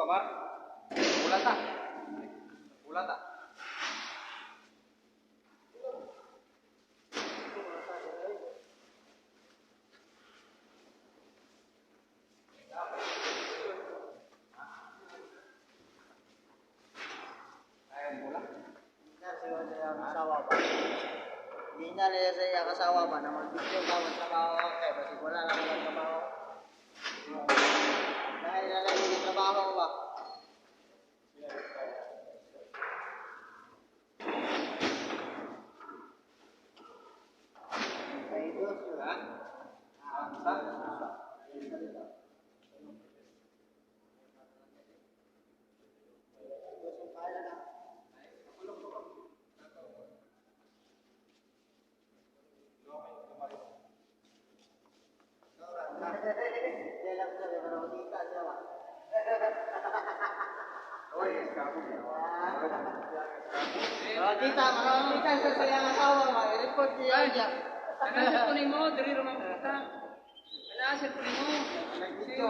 Mar. Ulat ah. Ulat ah. Hindi na nila sa iya kasawa ba na mag-video ka magtrabaho kay kasi wala lang naman trabaho. Dahil na lang yung trabaho ba? Ay, dos ha? Kita, marami ka sa sayang asawa mo, i-report niya dyan. Nag-asir ko mo, dari rumah kita. Nag-asir ko mo. Nag-video.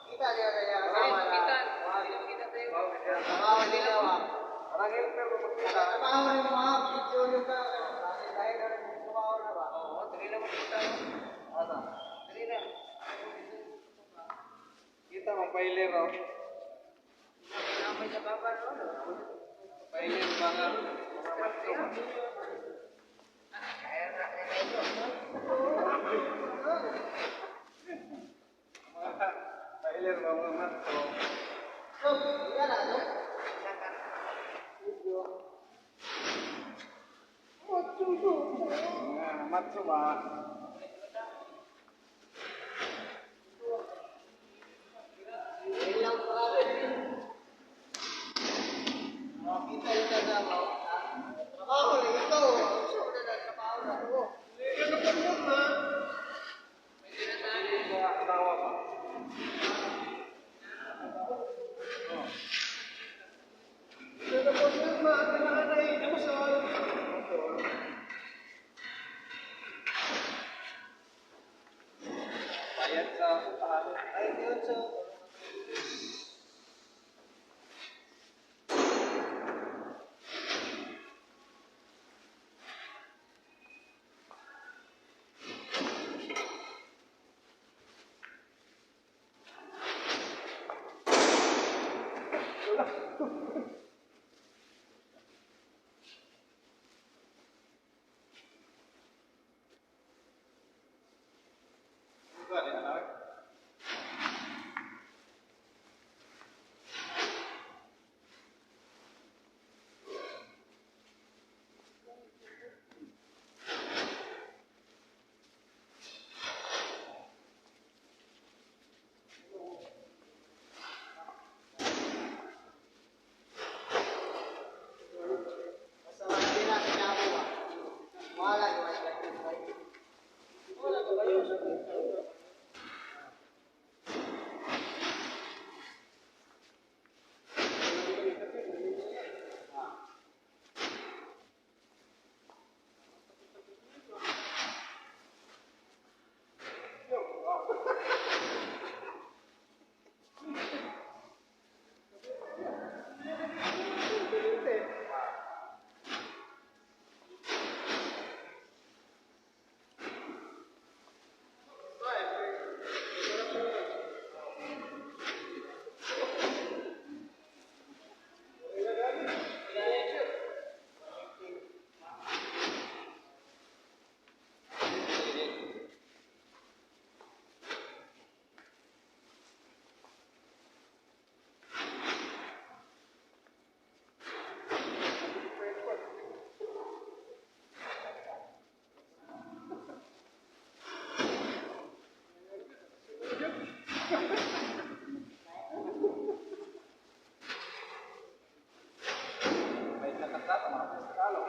Kita dia sayang Kita, asawa na. kita tayo. Trabaho nila ba? Parang help na magkita. Trabaho rin mga video yung ka. Dahil na rin trabaho na ba? Oo, dari lang kita. Asa? Dari lang. Kita mapailir oh. Namay sa baba, no? Pailir banget. Kaya na ito. Pailir banget mat. So, yan na, no? Mat coba. Ilang parating. Kita yung trabaho. Trabaho rin ito. So, trabaho na ito. Tawa pa. Bayad sa upahan. Ay, yun, so. Bukan ya, anak. Basta wala din natin nabo ba? Wala din natin nabo. Wala ba kayo? May nakatata, mga Tagalog.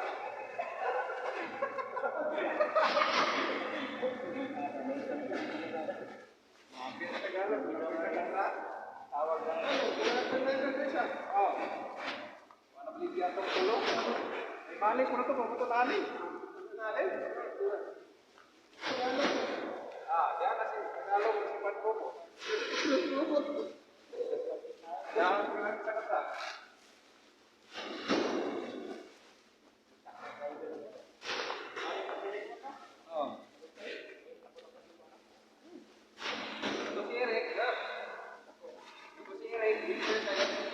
Mga Tagalog, nakatata. Tawag lang. Oh. Mana beli dia tong tulong? Ay balik ko na to, pagkutali. Ah, diyan na si Tagalog, si Padko. Jangan bilang kata-kata. Oh. Itu sirik, ya. Itu sirik, bisa saya.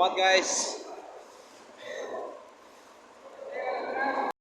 Salamat guys.